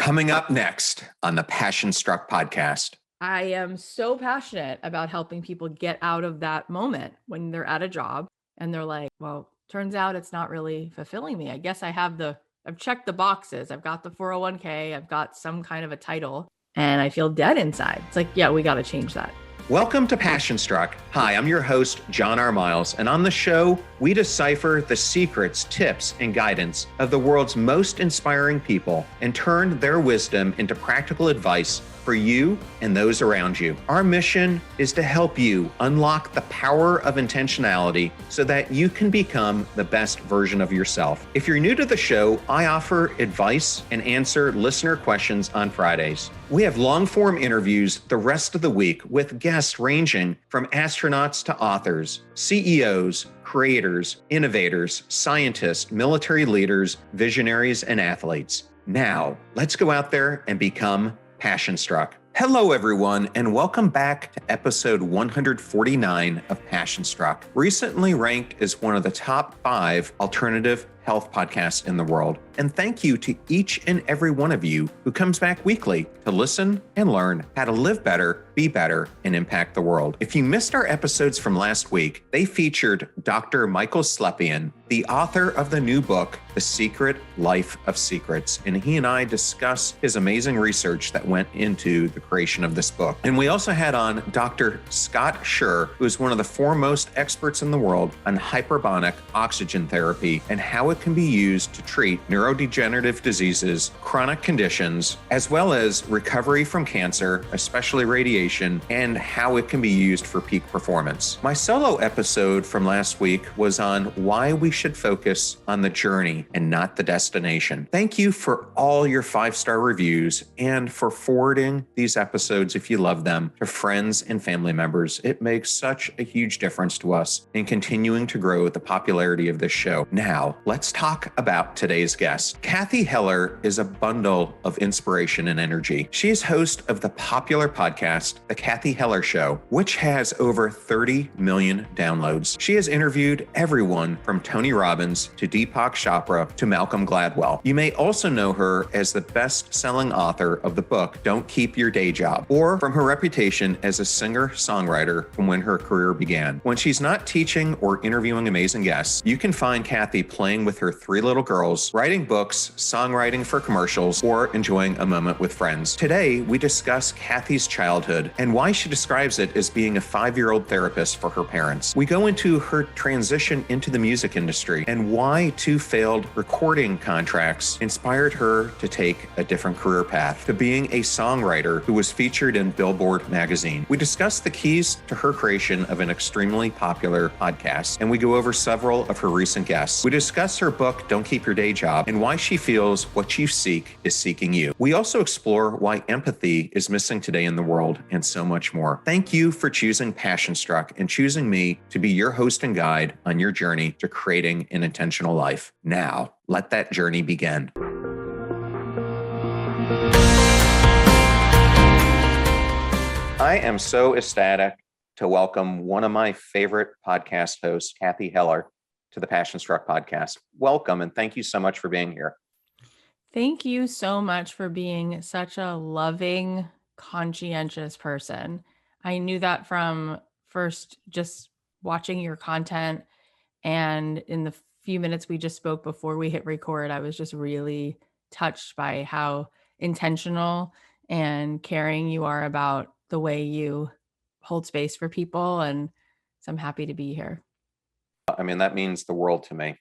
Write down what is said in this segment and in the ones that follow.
Coming up next on the Passion Struck podcast. I am so passionate about helping people get out of that moment when they're at a job and they're like, well, turns out it's not really fulfilling me. I guess I've checked the boxes. I've got the 401k, I've got some kind of a title, and I feel dead inside. It's like, yeah, we got to change that. Welcome to Passion Struck. Hi, I'm your host, John R. Miles, and on the show, we decipher the secrets, tips, and guidance of the world's most inspiring people and turn their wisdom into practical advice for you and those around you. Our mission is to help you unlock the power of intentionality so that you can become the best version of yourself. If you're new to the show, I offer advice and answer listener questions on Fridays. We have long-form interviews the rest of the week with guests ranging from astronauts to authors, CEOs, creators, innovators, scientists, military leaders, visionaries, and athletes. Now, let's go out there and become Passion Struck. Hello, everyone, and welcome back to episode 149 of Passion Struck, recently ranked as one of the top 5 alternative health podcasts in the world. And thank you to each and every one of you who comes back weekly to listen and learn how to live better, be better, and impact the world. If you missed our episodes from last week, they featured Dr. Michael Slepian, the author of the new book, The Secret Life of Secrets. And he and I discuss his amazing research that went into the creation of this book. And we also had on Dr. Scott Schur, who is one of the foremost experts in the world on hyperbaric oxygen therapy and how it can be used to treat neurodegenerative diseases, chronic conditions, as well as recovery from cancer, especially radiation, and how it can be used for peak performance. My solo episode from last week was on why we should focus on the journey and not the destination. Thank you for all your 5-star reviews and for forwarding these episodes, if you love them, to friends and family members. It makes such a huge difference to us in continuing to grow the popularity of this show. Now, let's talk about today's guest. Cathy Heller is a bundle of inspiration and energy. She is host of the popular podcast, The Cathy Heller Show, which has over 30 million downloads. She has interviewed everyone from Tony Robbins to Deepak Chopra to Malcolm Gladwell. You may also know her as the best-selling author of the book, Don't Keep Your Day Job, or from her reputation as a singer-songwriter from when her career began. When she's not teaching or interviewing amazing guests, you can find Cathy playing with her 3 little girls, writing books, songwriting for commercials, or enjoying a moment with friends. Today, we discuss Cathy's childhood and why she describes it as being a 5-year-old therapist for her parents. We go into her transition into the music industry and why 2 failed recording contracts inspired her to take a different career path, to being a songwriter who was featured in Billboard magazine. We discuss the keys to her creation of an extremely popular podcast, and we go over several of her recent guests. We discuss her book, Don't Keep Your Day Job, and why she feels what you seek is seeking you. We also explore why empathy is missing today in the world, and so much more. Thank you for choosing Passion Struck and choosing me to be your host and guide on your journey to creating an intentional life. Now, let that journey begin. I am so ecstatic to welcome one of my favorite podcast hosts, Cathy Heller, to the Passion Struck podcast. Welcome, and thank you so much for being here. Thank you so much for being such a loving, conscientious person. I knew that from first just watching your content, and in the few minutes we just spoke before we hit record, I was just really touched by how intentional and caring you are about the way you hold space for people. And so I'm happy to be here. I mean, that means the world to me.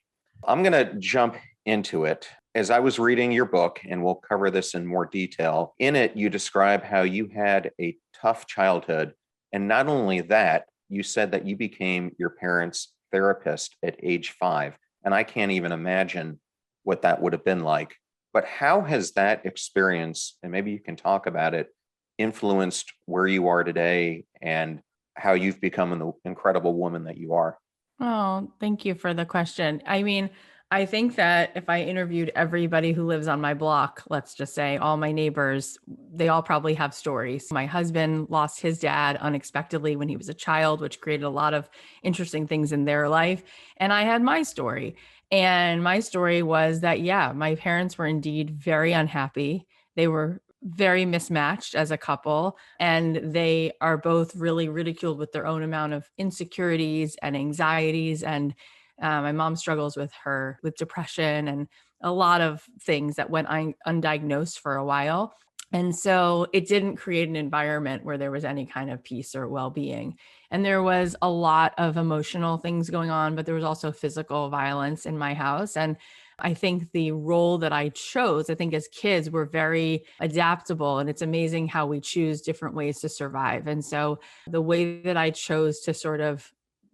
I'm going to jump into it. As I was reading your book, and we'll cover this in more detail, in it, you describe how you had a tough childhood. And not only that, you said that you became your parents' therapist at age 5. And I can't even imagine what that would have been like. But how has that experience, and maybe you can talk about it, influenced where you are today and how you've become the incredible woman that you are? Oh, thank you for the question. I mean, I think that if I interviewed everybody who lives on my block, let's just say all my neighbors, they all probably have stories. My husband lost his dad unexpectedly when he was a child, which created a lot of interesting things in their life. And I had my story. And my story was that, yeah, my parents were indeed very unhappy. They were very mismatched as a couple, and they are both really ridiculed with their own amount of insecurities and anxieties. And my mom struggles with depression and a lot of things that went undiagnosed for a while. And so it didn't create an environment where there was any kind of peace or well-being. And there was a lot of emotional things going on, but there was also physical violence in my house. And I think the role that I chose, I think as kids, we're very adaptable, and it's amazing how we choose different ways to survive. And so the way that I chose to sort of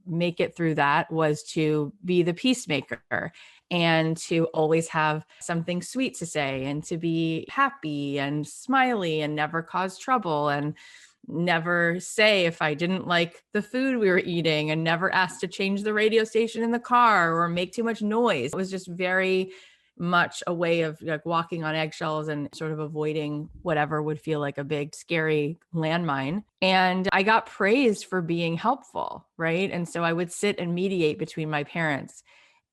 make it through that was to be the peacemaker and to always have something sweet to say and to be happy and smiley and never cause trouble and never say if I didn't like the food we were eating, and never ask to change the radio station in the car or make too much noise. It was just very much a way of like walking on eggshells and sort of avoiding whatever would feel like a big scary landmine. And I got praised for being helpful, right? And so I would sit and mediate between my parents,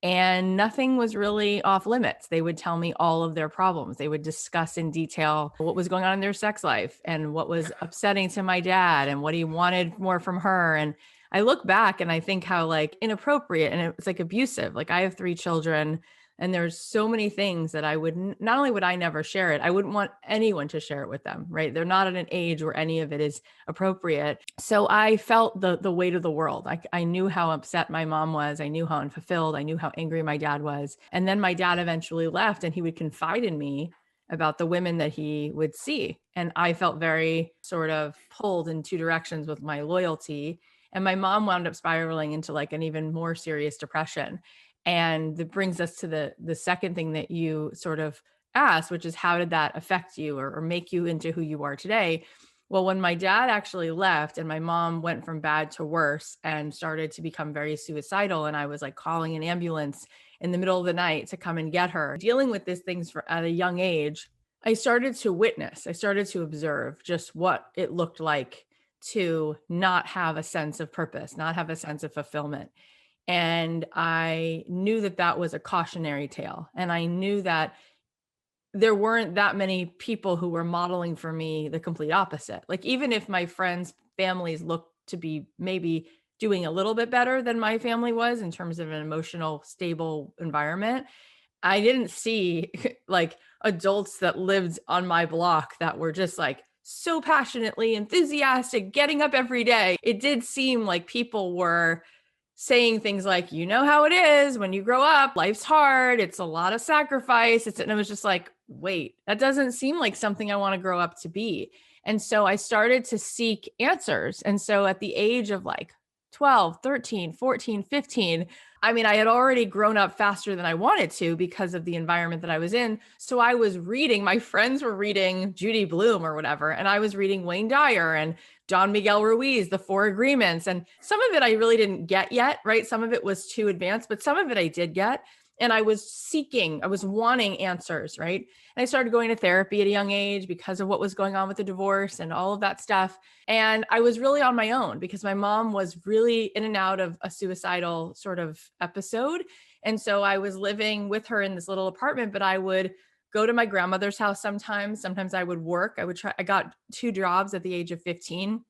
and nothing was really off limits. They would tell me all of their problems. They would discuss in detail what was going on in their sex life and what was upsetting to my dad and what he wanted more from her. And I look back and I think how like inappropriate, and it's like abusive. Like I have 3 children, and there's so many things that I would not only would I never share it, I wouldn't want anyone to share it with them, right? They're not at an age where any of it is appropriate. So I felt the weight of the world. I knew how upset my mom was. I knew how unfulfilled. I knew how angry my dad was. And then my dad eventually left, and he would confide in me about the women that he would see. And I felt very sort of pulled in 2 directions with my loyalty. And my mom wound up spiraling into like an even more serious depression. And that brings us to the second thing that you sort of asked, which is how did that affect you or make you into who you are today? Well, when my dad actually left and my mom went from bad to worse and started to become very suicidal, and I was like calling an ambulance in the middle of the night to come and get her, dealing with these things at a young age, I started to observe just what it looked like to not have a sense of purpose, not have a sense of fulfillment. And I knew that that was a cautionary tale. And I knew that there weren't that many people who were modeling for me the complete opposite. Like, even if my friends' families looked to be maybe doing a little bit better than my family was in terms of an emotional, stable environment, I didn't see like adults that lived on my block that were just like so passionately enthusiastic, getting up every day. It did seem like people were saying things like, you know how it is when you grow up, life's hard, it's a lot of sacrifice. And it was just like, wait, that doesn't seem like something I want to grow up to be. And so I started to seek answers. And so at the age of like 12, 13, 14, 15, I mean, I had already grown up faster than I wanted to because of the environment that I was in. So I was reading, my friends were reading Judy Blume or whatever, and I was reading Wayne Dyer and Don Miguel Ruiz, The Four Agreements. And some of it I really didn't get yet, right? Some of it was too advanced, but some of it I did get. And I was wanting answers, right? And I started going to therapy at a young age because of what was going on with the divorce and all of that stuff. And I was really on my own because my mom was really in and out of a suicidal sort of episode. And so I was living with her in this little apartment, but I would go to my grandmother's house sometimes. Sometimes I would work. I got 2 jobs at the age of 15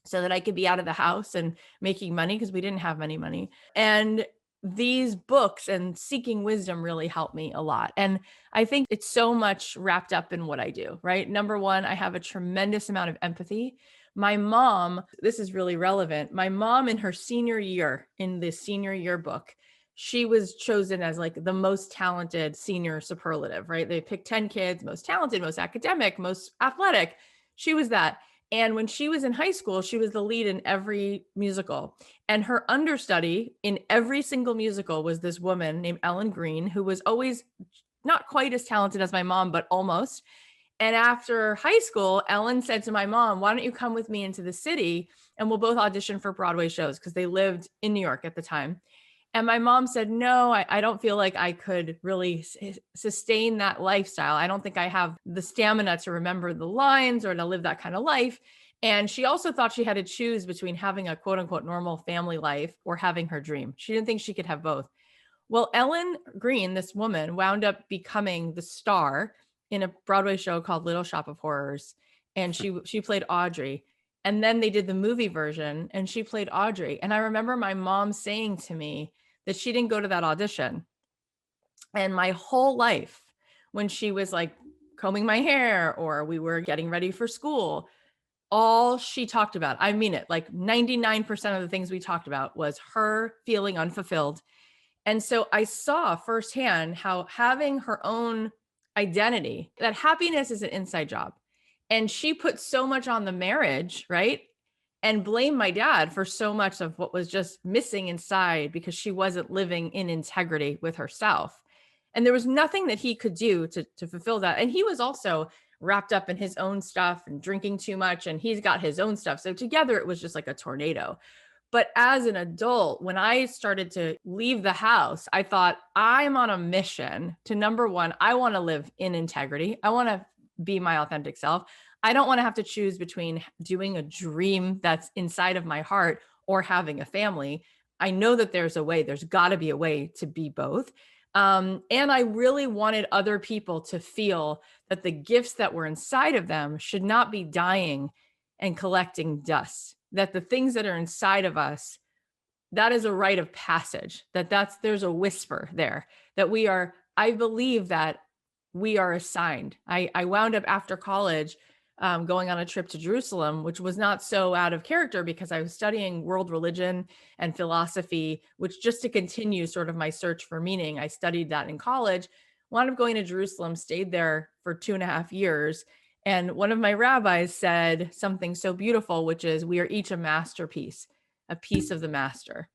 so that I could be out of the house and making money because we didn't have any money. And these books and seeking wisdom really helped me a lot. And I think it's so much wrapped up in what I do, right? Number one, I have a tremendous amount of empathy. My mom, this is really relevant. My mom in her senior year, in the senior yearbook, she was chosen as like the most talented senior superlative, right? They picked 10 kids, most talented, most academic, most athletic. She was that. And when she was in high school, she was the lead in every musical. And her understudy in every single musical was this woman named Ellen Green, who was always not quite as talented as my mom, but almost. And after high school, Ellen said to my mom, why don't you come with me into the city and we'll both audition for Broadway shows? Because they lived in New York at the time. And my mom said, no, I don't feel like I could really sustain that lifestyle. I don't think I have the stamina to remember the lines or to live that kind of life. And she also thought she had to choose between having a quote unquote normal family life or having her dream. She didn't think she could have both. Well, Ellen Green, this woman, wound up becoming the star in a Broadway show called Little Shop of Horrors, and she played Audrey. And then they did the movie version and she played Audrey. And I remember my mom saying to me that she didn't go to that audition. And my whole life, when she was like combing my hair or we were getting ready for school, all she talked about, I mean it, like 99% of the things we talked about was her feeling unfulfilled. And so I saw firsthand how having her own identity, that happiness is an inside job. And she put so much on the marriage, right? And blamed my dad for so much of what was just missing inside because she wasn't living in integrity with herself. And there was nothing that he could do to fulfill that. And he was also wrapped up in his own stuff and drinking too much, and he's got his own stuff. So together it was just like a tornado. But as an adult, when I started to leave the house, I thought, I'm on a mission to, number one, I want to live in integrity. I want to be my authentic self. I don't want to have to choose between doing a dream that's inside of my heart or having a family. I know that there's a way, there's got to be a way to be both. And I really wanted other people to feel that the gifts that were inside of them should not be dying and collecting dust, that the things that are inside of us, that is a rite of passage, there's a whisper there that we are, I believe that we are assigned. I wound up after college going on a trip to Jerusalem, which was not so out of character because I was studying world religion and philosophy, which just to continue sort of my search for meaning, I studied that in college, wound up going to Jerusalem, stayed there for 2.5 years. And one of my rabbis said something so beautiful, which is, we are each a masterpiece, a piece of the master.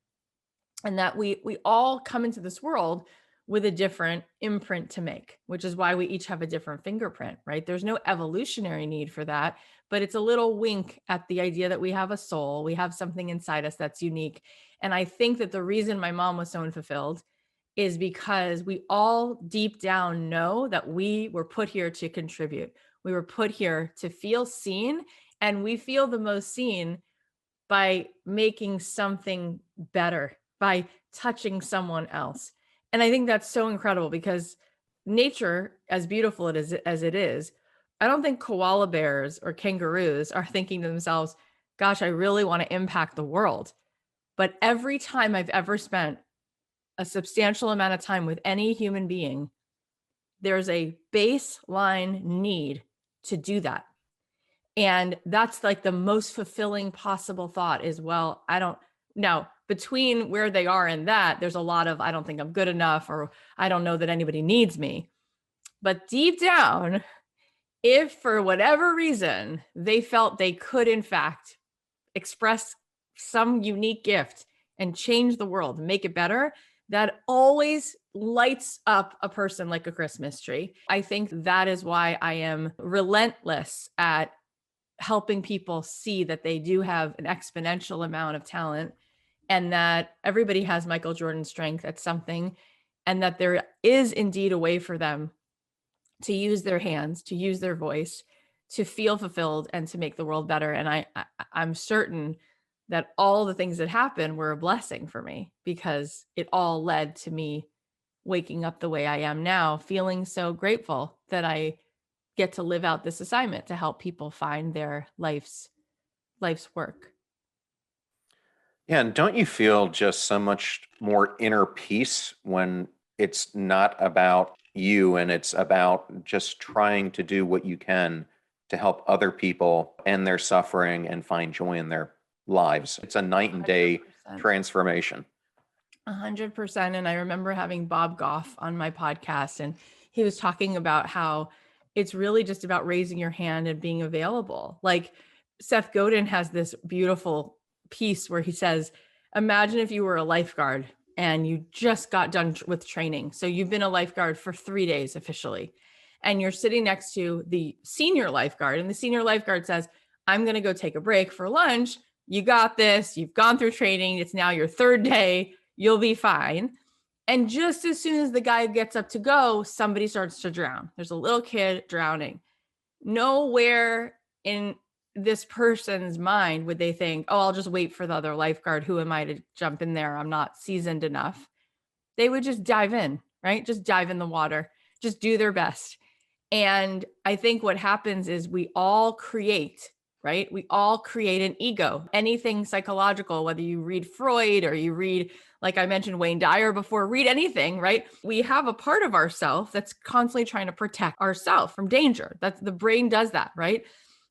And that we all come into this world with a different imprint to make, which is why we each have a different fingerprint, right? There's no evolutionary need for that, but it's a little wink at the idea that we have a soul, we have something inside us that's unique. And I think that the reason my mom was so unfulfilled is because we all deep down know that we were put here to contribute. We were put here to feel seen, and we feel the most seen by making something better, by touching someone else. And I think that's so incredible because nature, as beautiful as it is, I don't think koala bears or kangaroos are thinking to themselves, gosh, I really want to impact the world. But every time I've ever spent a substantial amount of time with any human being, there's a baseline need to do that. And that's like the most fulfilling possible thought is, well, I don't know. Between where they are and that, there's a lot of, I don't think I'm good enough, or I don't know that anybody needs me. But deep down, if for whatever reason they felt they could, in fact, express some unique gift and change the world, make it better, that always lights up a person like a Christmas tree. I think that is why I am relentless at helping people see that they do have an exponential amount of talent, and that everybody has Michael Jordan strength at something, and that there is indeed a way for them to use their hands, to use their voice, to feel fulfilled and to make the world better. And I'm certain that all the things that happened were a blessing for me, because it all led to me waking up the way I am now, feeling so grateful that I get to live out this assignment to help people find their life's work. Yeah, and don't you feel just so much more inner peace when it's not about you and it's about just trying to do what you can to help other people end their suffering and find joy in their lives? It's a night and day 100%. transformation. 100%. And I remember having Bob Goff on my podcast, and he was talking about how it's really just about raising your hand and being available. Like Seth Godin has this beautiful piece where he says, imagine if you were a lifeguard and you just got done with training. So you've been a lifeguard for 3 days officially, and you're sitting next to the senior lifeguard, and the senior lifeguard says, I'm going to go take a break for lunch. You got this. You've gone through training. It's now your 3rd day. You'll be fine. And just as soon as the guy gets up to go, somebody starts to drown. There's a little kid drowning. Nowhere in this person's mind would they think, oh, I'll just wait for the other lifeguard. Who am I to jump in there? I'm not seasoned enough. They would just dive in, right? Just dive in the water, just do their best. And I think what happens is we all create, right? We all create an ego. Anything psychological, whether you read Freud or you read, like I mentioned, Wayne Dyer before, read anything, right? We have a part of ourself that's constantly trying to protect ourselves from danger. That's the brain does that, right?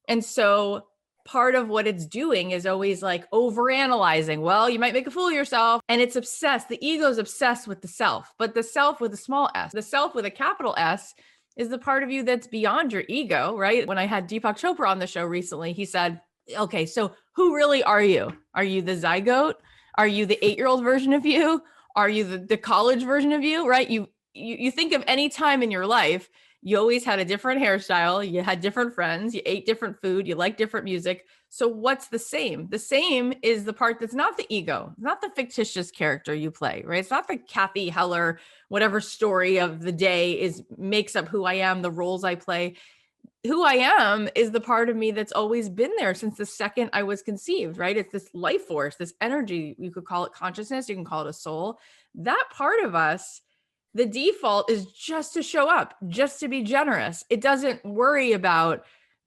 And so part of what it's doing is always like overanalyzing. Well, you might make a fool of yourself. And it's obsessed. The ego is obsessed with the self, but the self with a small s, the self with a capital S is the part of you that's beyond your ego, right? When I had Deepak Chopra on the show recently, he said, okay, so who really are you? Are you the zygote? Are you the 8-year-old version of you? Are you the college version of you, right? You think of any time in your life, you always had a different hairstyle, you had different friends, you ate different food, you like different music. So what's the same? The same is the part that's not the ego, not the fictitious character you play, right? It's not the Cathy Heller, whatever story of the day is makes up who I am, the roles I play. Who I am is the part of me that's always been there since the second I was conceived, right? It's this life force, this energy. You could call it consciousness, you can call it a soul. That part of us, the default is just to show up, just to be generous. It doesn't worry about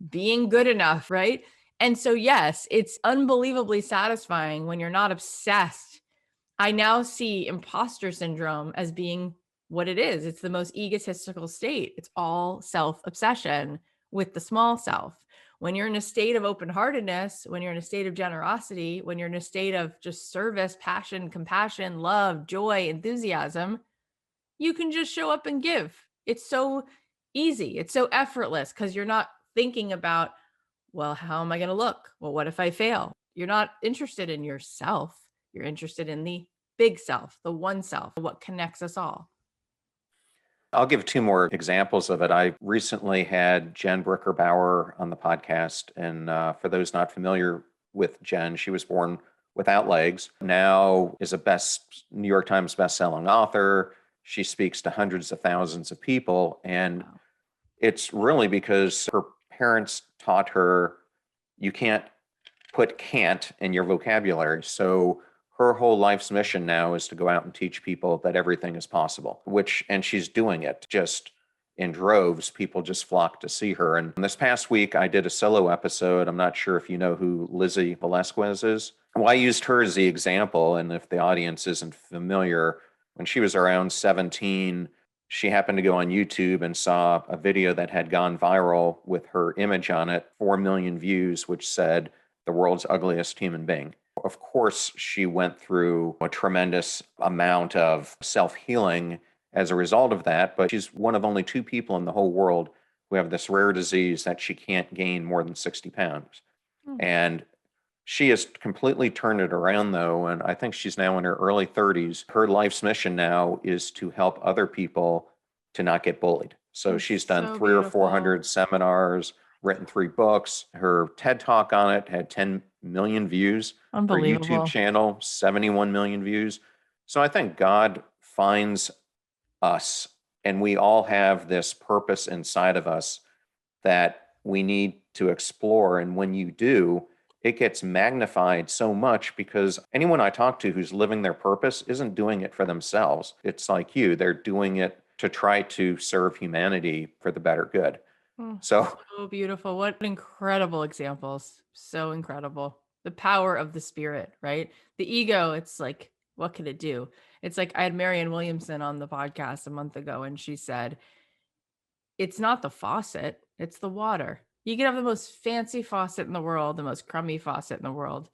being good enough, right? And so, yes, it's unbelievably satisfying when you're not obsessed. I now see imposter syndrome as being what it is. It's the most egotistical state. It's all self-obsession with the small self. When you're in a state of open-heartedness, when you're in a state of generosity, when you're in a state of just service, passion, compassion, love, joy, enthusiasm, you can just show up and give. It's so easy. It's so effortless because you're not thinking about, well, how am I going to look? Well, what if I fail? You're not interested in yourself. You're interested in the big self, the one self, what connects us all. I'll give two more examples of it. I recently had Jen Bricker-Bauer on the podcast. And for those not familiar with Jen, she was born without legs, now is a New York Times bestselling author. She speaks to hundreds of thousands of people. And Wow. it's really because her parents taught her you can't put can't in your vocabulary. So her whole life's mission now is to go out and teach people that everything is possible, and she's doing it just in droves. People just flock to see her. And this past week, I did a solo episode. I'm not sure if you know who Lizzie Velasquez is. Well, I used her as the example. And if the audience isn't familiar, when she was around 17, she happened to go on YouTube and saw a video that had gone viral with her image on it, 4 million views, which said, "The world's ugliest human being." Of course, she went through a tremendous amount of self-healing as a result of that, but she's one of only 2 people in the whole world who have this rare disease that she can't gain more than 60 pounds. Hmm. And she has completely turned it around, though, and I think she's now in her early 30s. Her life's mission now is to help other people to not get bullied. So That's she's done so 300 or beautiful. 400 seminars, written 3 books. Her TED Talk on it had 10 million views. Her YouTube Unbelievable. channel, 71 million views. So I think God finds us, and we all have this purpose inside of us that we need to explore. And when you do, it gets magnified so much, because anyone I talk to who's living their purpose isn't doing it for themselves. It's like you, they're doing it to try to serve humanity for the better good. Oh, So so beautiful. What incredible examples. So incredible. The power of the spirit, right? The ego, it's like, what can it do? It's like I had Marianne Williamson on the podcast a month ago, and she said, it's not the faucet, it's the water. You can have the most fancy faucet in the world, the most crummy faucet in the world.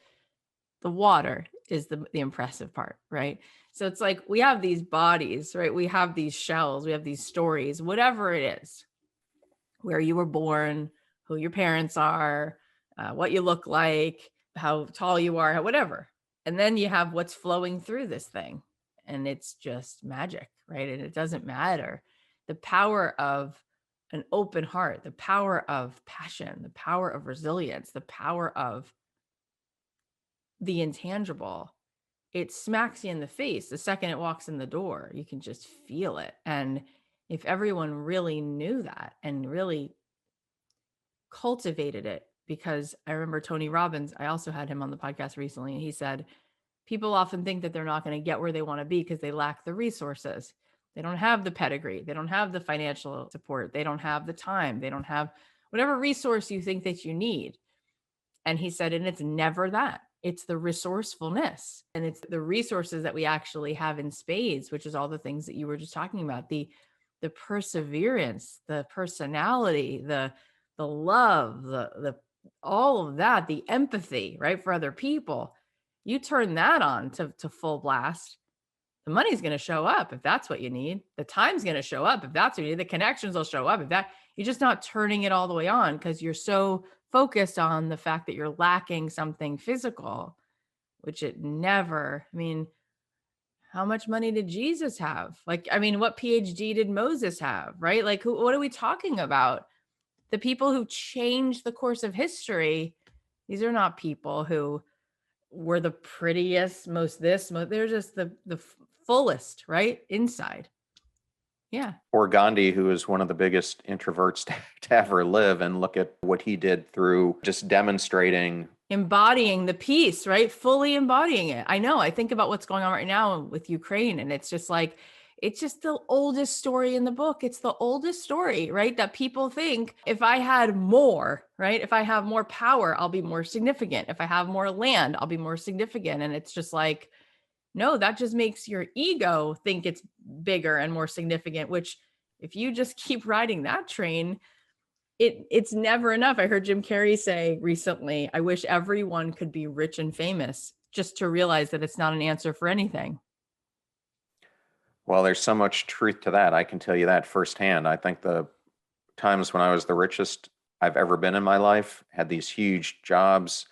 The water is the impressive part, right? So it's like we have these bodies, right? We have these shells, we have these stories, whatever it is, where you were born, who your parents are, what you look like, how tall you are, whatever. And then you have what's flowing through this thing. And it's just magic, right? And it doesn't matter. The power of an open heart, the power of passion, the power of resilience, the power of the intangible, it smacks you in the face the second it walks in the door. You can just feel it. And if everyone really knew that and really cultivated it, because I remember Tony Robbins, I also had him on the podcast recently, and he said, people often think that they're not going to get where they want to be because they lack the resources. They don't have the pedigree. They don't have the financial support. They don't have the time. They don't have whatever resource you think that you need. And he said, and it's never that. It's the resourcefulness, and it's the resources that we actually have in spades, which is all the things that you were just talking about, the perseverance, the personality, the love, the all of that, the empathy, right, for other people. You turn that on to full blast, the money's going to show up if that's what you need. The time's going to show up if that's what you need. The connections will show up if that, you're just not turning it all the way on because you're so focused on the fact that you're lacking something physical, which it never, I mean, how much money did Jesus have? Like, I mean, what PhD did Moses have, right? Like, what are we talking about? The people who changed the course of history, these are not people who were the prettiest, they're just the fullest, right? Inside. Yeah. Or Gandhi, who is one of the biggest introverts to ever live, and look at what he did through just demonstrating. Embodying the peace, right? Fully embodying it. I know. I think about what's going on right now with Ukraine, and it's just like, it's just the oldest story in the book. It's the oldest story, right? That people think if I had more, right? If I have more power, I'll be more significant. If I have more land, I'll be more significant. And it's just like, no, that just makes your ego think it's bigger and more significant, which if you just keep riding that train, it's never enough. I heard Jim Carrey say recently, I wish everyone could be rich and famous, just to realize that it's not an answer for anything. Well, there's so much truth to that. I can tell you that firsthand. I think the times when I was the richest I've ever been in my life, had these huge jobs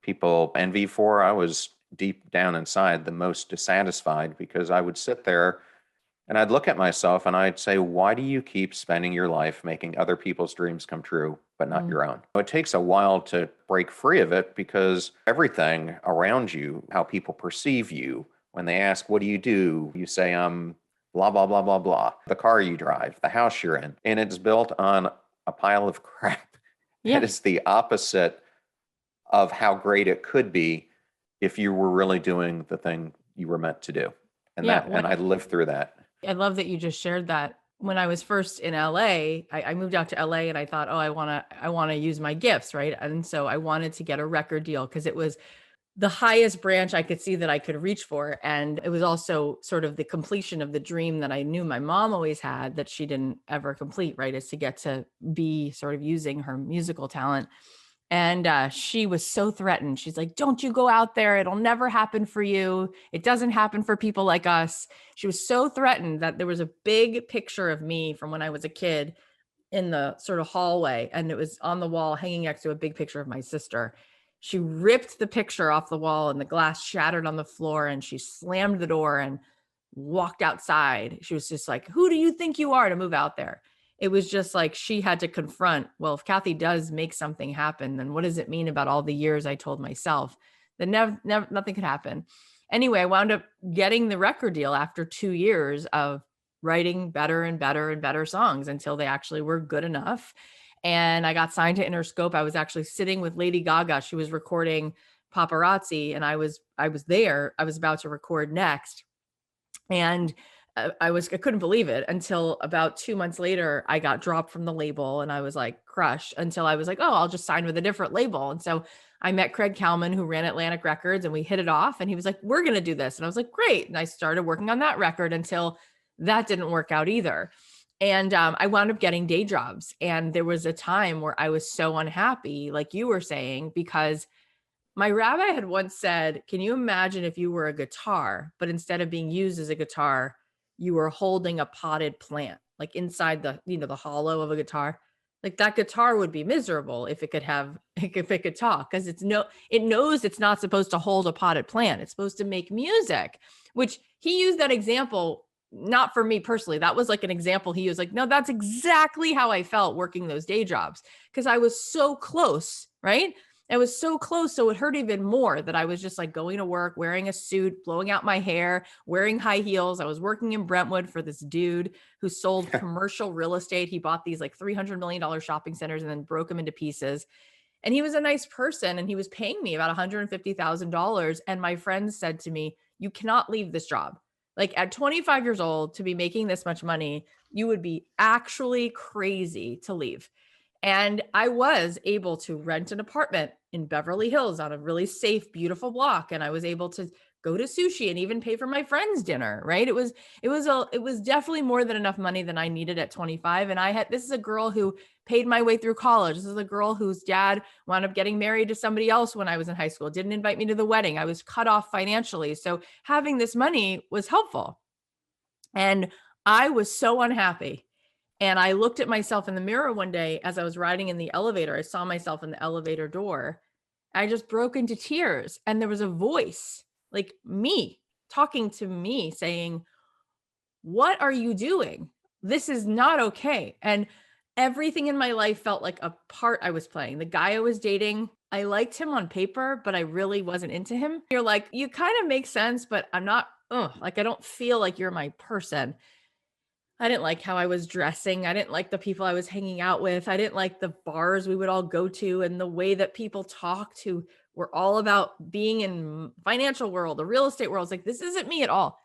people envy for, I was deep down inside the most dissatisfied, because I would sit there and I'd look at myself and I'd say, why do you keep spending your life making other people's dreams come true, but not your own? It takes a while to break free of it, because everything around you, how people perceive you, when they ask, what do? You say, blah, blah, blah, blah, blah. The car you drive, the house you're in, and it's built on a pile of crap. Yeah. That is the opposite of how great it could be if you were really doing the thing you were meant to do. And and I lived through that. I love that you just shared that. When I was first in LA, I moved out to LA and I thought, oh, I want to use my gifts, right? And so I wanted to get a record deal because it was the highest branch I could see that I could reach for. And it was also sort of the completion of the dream that I knew my mom always had that she didn't ever complete, right? Is to get to be sort of using her musical talent. And she was so threatened. She's like, don't you go out there. It'll never happen for you. It doesn't happen for people like us. She was so threatened that there was a big picture of me from when I was a kid in the sort of hallway. And it was on the wall hanging next to a big picture of my sister. She ripped the picture off the wall and the glass shattered on the floor, and she slammed the door and walked outside. She was just like, who do you think you are to move out there? It was just like she had to confront, well, if Cathy does make something happen, then what does it mean about all the years I told myself that nothing could happen? Anyway, I wound up getting the record deal after 2 years of writing better and better and better songs until they actually were good enough. And I got signed to Interscope. I was actually sitting with Lady Gaga. She was recording Paparazzi, and I was there. I was about to record next. And I couldn't believe it until about 2 months later, I got dropped from the label and I was like crushed, until I was like, oh, I'll just sign with a different label. And so I met Craig Kalman, who ran Atlantic Records, and we hit it off, and he was like, we're going to do this. And I was like, great. And I started working on that record until that didn't work out either. And I wound up getting day jobs. And there was a time where I was so unhappy, like you were saying, because my rabbi had once said, can you imagine if you were a guitar, but instead of being used as a guitar, you were holding a potted plant, like inside the hollow of a guitar? Like that guitar would be miserable if it could talk, because it knows it's not supposed to hold a potted plant. It's supposed to make music, which he used that example, not for me personally. That was like an example he was like, no, that's exactly how I felt working those day jobs, because I was so close, right? I was so close. So it hurt even more that I was just like going to work, wearing a suit, blowing out my hair, wearing high heels. I was working in Brentwood for this dude who sold commercial real estate. He bought these like $300 million shopping centers and then broke them into pieces. And he was a nice person, and he was paying me about $150,000. And my friends said to me, you cannot leave this job. Like at 25 years old to be making this much money, you would be actually crazy to leave. And I was able to rent an apartment in Beverly Hills on a really safe, beautiful block. And I was able to go to sushi and even pay for my friend's dinner, right? It was definitely more than enough money than I needed at 25. And this is a girl who paid my way through college. This is a girl whose dad wound up getting married to somebody else when I was in high school, didn't invite me to the wedding. I was cut off financially. So having this money was helpful. And I was so unhappy. And I looked at myself in the mirror one day as I was riding in the elevator. I saw myself in the elevator door. I just broke into tears. And there was a voice, like me, talking to me saying, "What are you doing? This is not okay." And everything in my life felt like a part I was playing. The guy I was dating, I liked him on paper, but I really wasn't into him. You're like, you kind of make sense, but I'm not, like, I don't feel like you're my person. I didn't like how I was dressing. I didn't like the people I was hanging out with. I didn't like the bars we would all go to and the way that people talked who were all about being in financial world, the real estate world. It's like, this isn't me at all.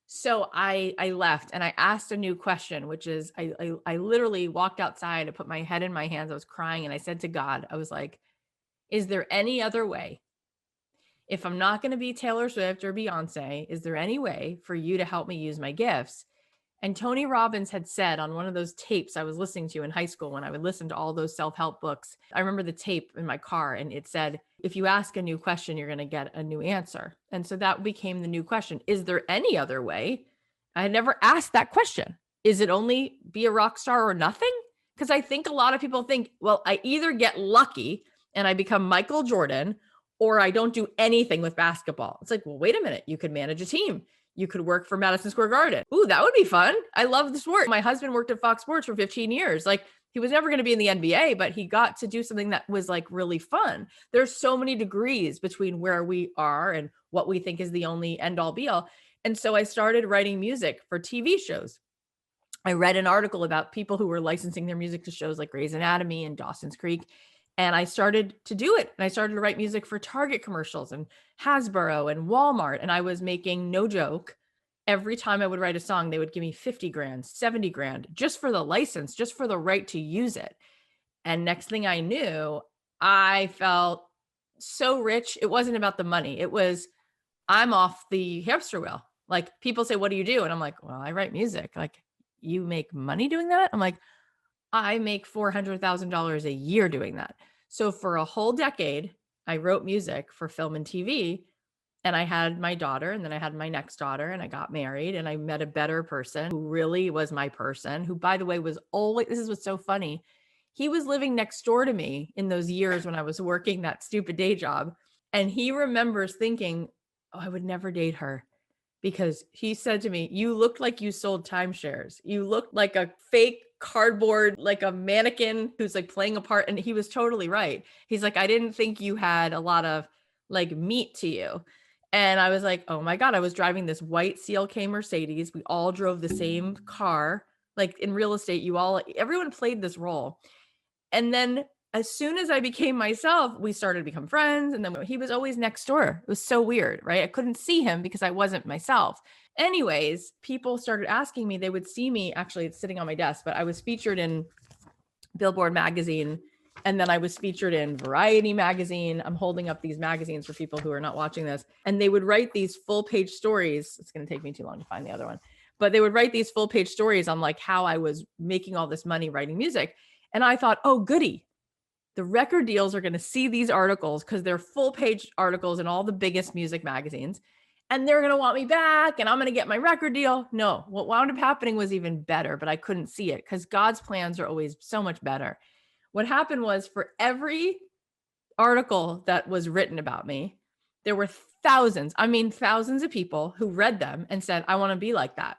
So I left and I asked a new question, which is I literally walked outside. I put my head in my hands. I was crying and I said to God, I was like, is there any other way? If I'm not going to be Taylor Swift or Beyonce, is there any way for you to help me use my gifts? And Tony Robbins had said on one of those tapes I was listening to in high school when I would listen to all those self-help books, I remember the tape in my car and it said, if you ask a new question, you're going to get a new answer. And so that became the new question. Is there any other way? I had never asked that question. Is it only be a rock star or nothing? Because I think a lot of people think, well, I either get lucky and I become Michael Jordan or I don't do anything with basketball. It's like, well, wait a minute. You could manage a team. You could work for Madison Square Garden. Ooh, that would be fun. I love the sport. My husband worked at Fox Sports for 15 years. Like he was never going to be in the NBA, but he got to do something that was like really fun. There's so many degrees between where we are and what we think is the only end all be all. And so I started writing music for TV shows. I read an article about people who were licensing their music to shows like Grey's Anatomy and Dawson's Creek. And I started to do it. And I started to write music for Target commercials and Hasbro and Walmart. And I was making, no joke, every time I would write a song, they would give me 50 grand, 70 grand, just for the license, just for the right to use it. And next thing I knew, I felt so rich. It wasn't about the money. It was, I'm off the hamster wheel. Like people say, what do you do? And I'm like, well, I write music. Like, you make money doing that? I'm like, I make $400,000 a year doing that. So for a whole decade, I wrote music for film and TV. And I had my daughter, and then I had my next daughter, and I got married, and I met a better person who really was my person, who, by the way, was always, this is what's so funny. He was living next door to me in those years when I was working that stupid day job. And he remembers thinking, oh, I would never date her. Because he said to me, you looked like you sold timeshares. You looked like a fake cardboard, like a mannequin who's like playing a part. And he was totally right. He's like, I didn't think you had a lot of like meat to you. And I was like, oh my God, I was driving this white CLK Mercedes. We all drove the same car. Like in real estate, everyone played this role. And then as soon as I became myself, we started to become friends. And then he was always next door. It was so weird, right? I couldn't see him because I wasn't myself. Anyways, people started asking me, they would see me, actually it's sitting on my desk, but I was featured in Billboard magazine. And then I was featured in Variety magazine. I'm holding up these magazines for people who are not watching this. And they would write these full page stories. It's going to take me too long to find the other one, but they would write these full page stories on like how I was making all this money writing music. And I thought, oh, goody. The record deals are going to see these articles because they're full page articles in all the biggest music magazines. And they're going to want me back and I'm going to get my record deal. No, what wound up happening was even better, but I couldn't see it because God's plans are always so much better. What happened was for every article that was written about me, there were thousands of people who read them and said, I want to be like that.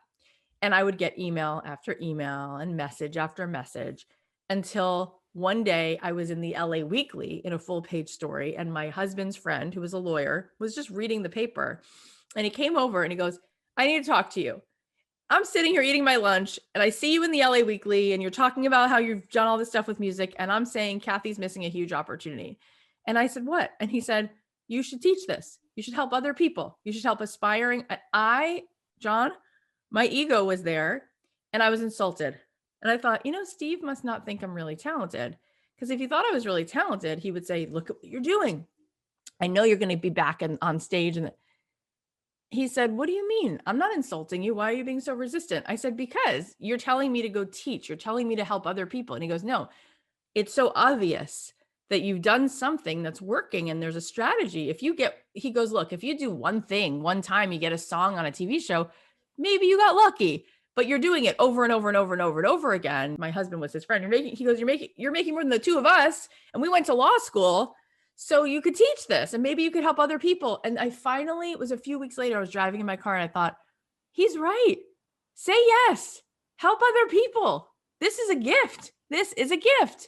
And I would get email after email and message after message until one day I was in the LA Weekly in a full page story. And my husband's friend, who was a lawyer, was just reading the paper. And he came over and he goes, I need to talk to you. I'm sitting here eating my lunch and I see you in the LA Weekly and you're talking about how you've done all this stuff with music. And I'm saying, Cathy's missing a huge opportunity. And I said, what? And he said, you should teach this. You should help other people. You should help aspiring. And I John, my ego was there and I was insulted. And I thought, Steve must not think I'm really talented. Because if he thought I was really talented, he would say, look at what you're doing. I know you're going to be back on stage. And he said, what do you mean? I'm not insulting you. Why are you being so resistant? I said, because you're telling me to go teach. You're telling me to help other people. And he goes, no, it's so obvious that you've done something that's working and there's a strategy. He goes, look, if you do one thing, one time you get a song on a TV show, maybe you got lucky, but you're doing it over and over and over and over and over again. My husband was his friend. You're making more than the two of us. And we went to law school. So you could teach this and maybe you could help other people. And it was a few weeks later, I was driving in my car and I thought, he's right. Say yes, help other people. This is a gift. This is a gift.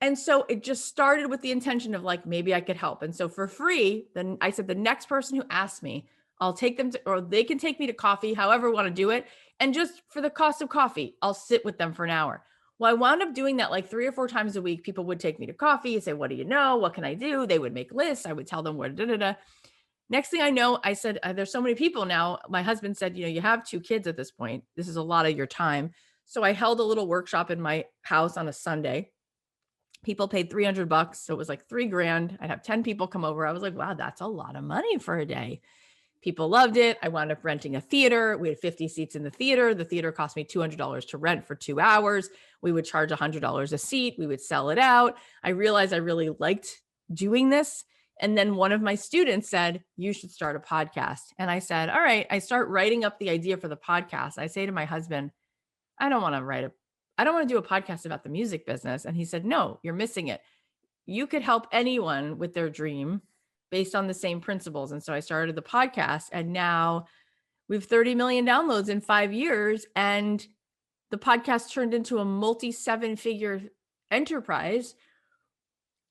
And so it just started with the intention of like, maybe I could help. And so for free, then I said, the next person who asks me, I'll take them or they can take me to coffee, however we want to do it. And just for the cost of coffee, I'll sit with them for an hour. Well, I wound up doing that like 3 or 4 times a week. People would take me to coffee and say, what do you know? What can I do? They would make lists. I would tell them what, Next thing I know, I said, there's so many people now. My husband said, you have 2 kids at this point. This is a lot of your time. So I held a little workshop in my house on a Sunday. People paid $300. So it was like $3,000. I'd have 10 people come over. I was like, wow, that's a lot of money for a day. People loved it. I wound up renting a theater. We had 50 seats in the theater. The theater cost me $200 to rent for 2 hours. We would charge $100 a seat. We would sell it out. I realized I really liked doing this. And then one of my students said, you should start a podcast. And I said, all right. I start writing up the idea for the podcast. I say to my husband, I don't want to do a podcast about the music business. And he said, no, you're missing it. You could help anyone with their dream based on the same principles. And so I started the podcast and now we have 30 million downloads in 5 years. And the podcast turned into a multi-7-figure enterprise.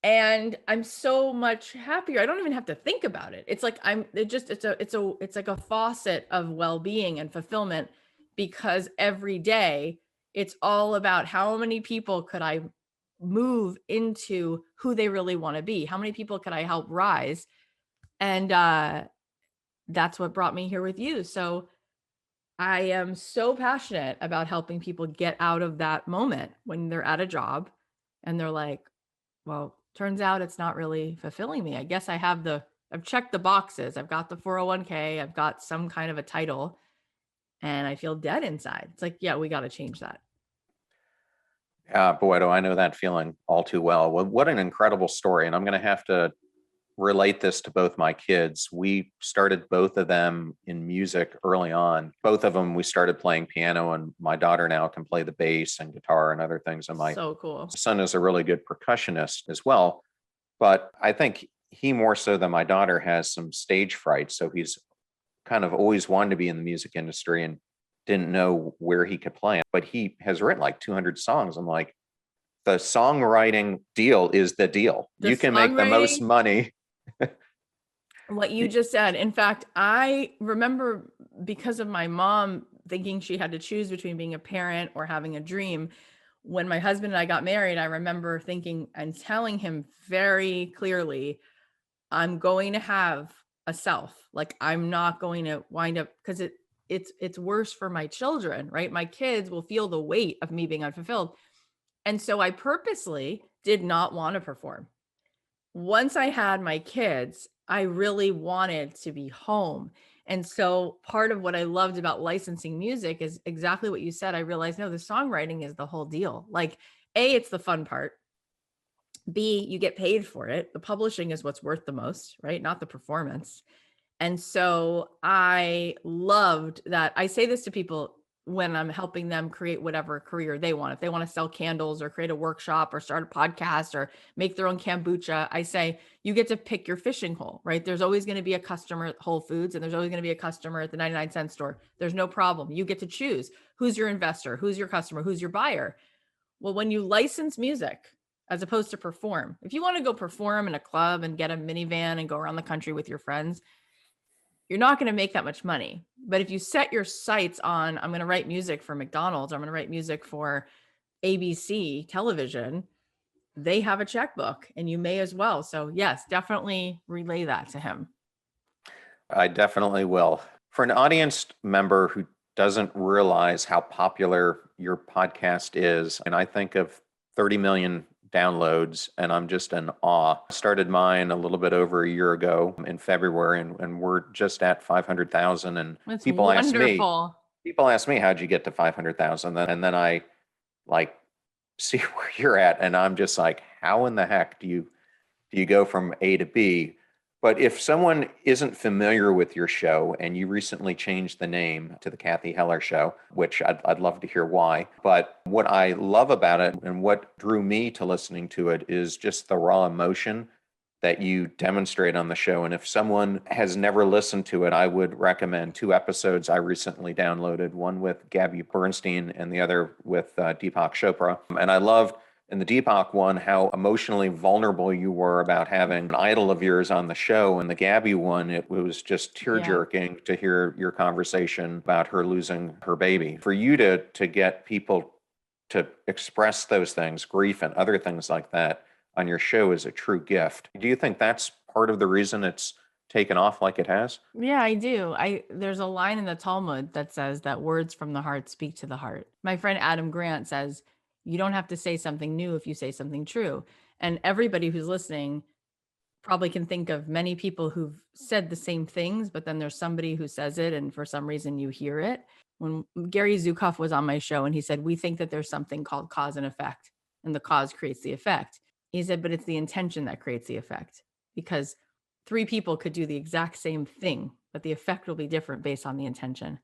And I'm so much happier. I don't even have to think about it. It's like it's like a faucet of well-being and fulfillment, because every day it's all about how many people could I move into who they really want to be? How many people could I help rise? And that's what brought me here with you. So I am so passionate about helping people get out of that moment when they're at a job and they're like, well, turns out it's not really fulfilling me. I guess I've checked the boxes. I've got the 401k. I've got some kind of a title and I feel dead inside. It's like, yeah, we got to change that. Yeah, boy, do I know that feeling all too well. What an incredible story. And I'm going to have to relate this to both my kids. We started both of them in music early on. Both of them, we started playing piano, and my daughter now can play the bass and guitar and other things. And my so cool. son is a really good percussionist as well. But I think he more so than my daughter has some stage fright. So he's kind of always wanted to be in the music industry and didn't know where he could play. But he has written like 200 songs. I'm like, the songwriting deal is the deal. You can make the most money. What you just said. In fact, I remember, because of my mom thinking she had to choose between being a parent or having a dream, when my husband and I got married, I remember thinking and telling him very clearly, I'm going to have a self. Like, I'm not going to wind up, because it's worse for my children, right? My kids will feel the weight of me being unfulfilled. And so I purposely did not want to perform. Once I had my kids, I really wanted to be home. And so part of what I loved about licensing music is exactly what you said. I realized, no, the songwriting is the whole deal. Like, A, it's the fun part. B, you get paid for it. The publishing is what's worth the most, right? Not the performance. And so I loved that. I say this to people when I'm helping them create whatever career they want. If they want to sell candles or create a workshop or start a podcast or make their own kombucha, I say, you get to pick your fishing hole, right? There's always going to be a customer at Whole Foods and there's always going to be a customer at the 99-cent store. There's no problem. You get to choose who's your investor, who's your customer, who's your buyer. Well, when you license music as opposed to perform, if you want to go perform in a club and get a minivan and go around the country with your friends, you're not going to make that much money. But if you set your sights on, I'm going to write music for McDonald's, I'm going to write music for ABC television, they have a checkbook and you may as well. So yes, definitely relay that to him. I definitely will. For an audience member who doesn't realize how popular your podcast is, and I think of 30 million downloads, and I'm just in awe. I started mine a little bit over a year ago in February, and we're just at 500,000. And That's people ask me, wonderful. how'd you get to 500,000? And then I like see where you're at, and I'm just like, how in the heck do you go from A to B? But if someone isn't familiar with your show and you recently changed the name to the Cathy Heller Show, which I'd love to hear why. But what I love about it and what drew me to listening to it is just the raw emotion that you demonstrate on the show. And if someone has never listened to it, I would recommend two episodes I recently downloaded, one with Gabby Bernstein and the other with Deepak Chopra. And I loved in the Deepak one how emotionally vulnerable you were about having an idol of yours on the show. And the Gabby one, it was just tear-jerking to hear your conversation about her losing her baby. For you to get people to express those things, grief and other things like that, on your show is a true gift. Do you think that's part of the reason it's taken off like it has? Yeah, I do. There's a line in the Talmud that says that words from the heart speak to the heart. My friend Adam Grant says, you don't have to say something new if you say something true. And everybody who's listening probably can think of many people who've said the same things, but then there's somebody who says it and for some reason you hear it. When Gary Zukav was on my show and he said, we think that there's something called cause and effect, and the cause creates the effect. He said, but it's the intention that creates the effect, because three people could do the exact same thing, but the effect will be different based on the intention.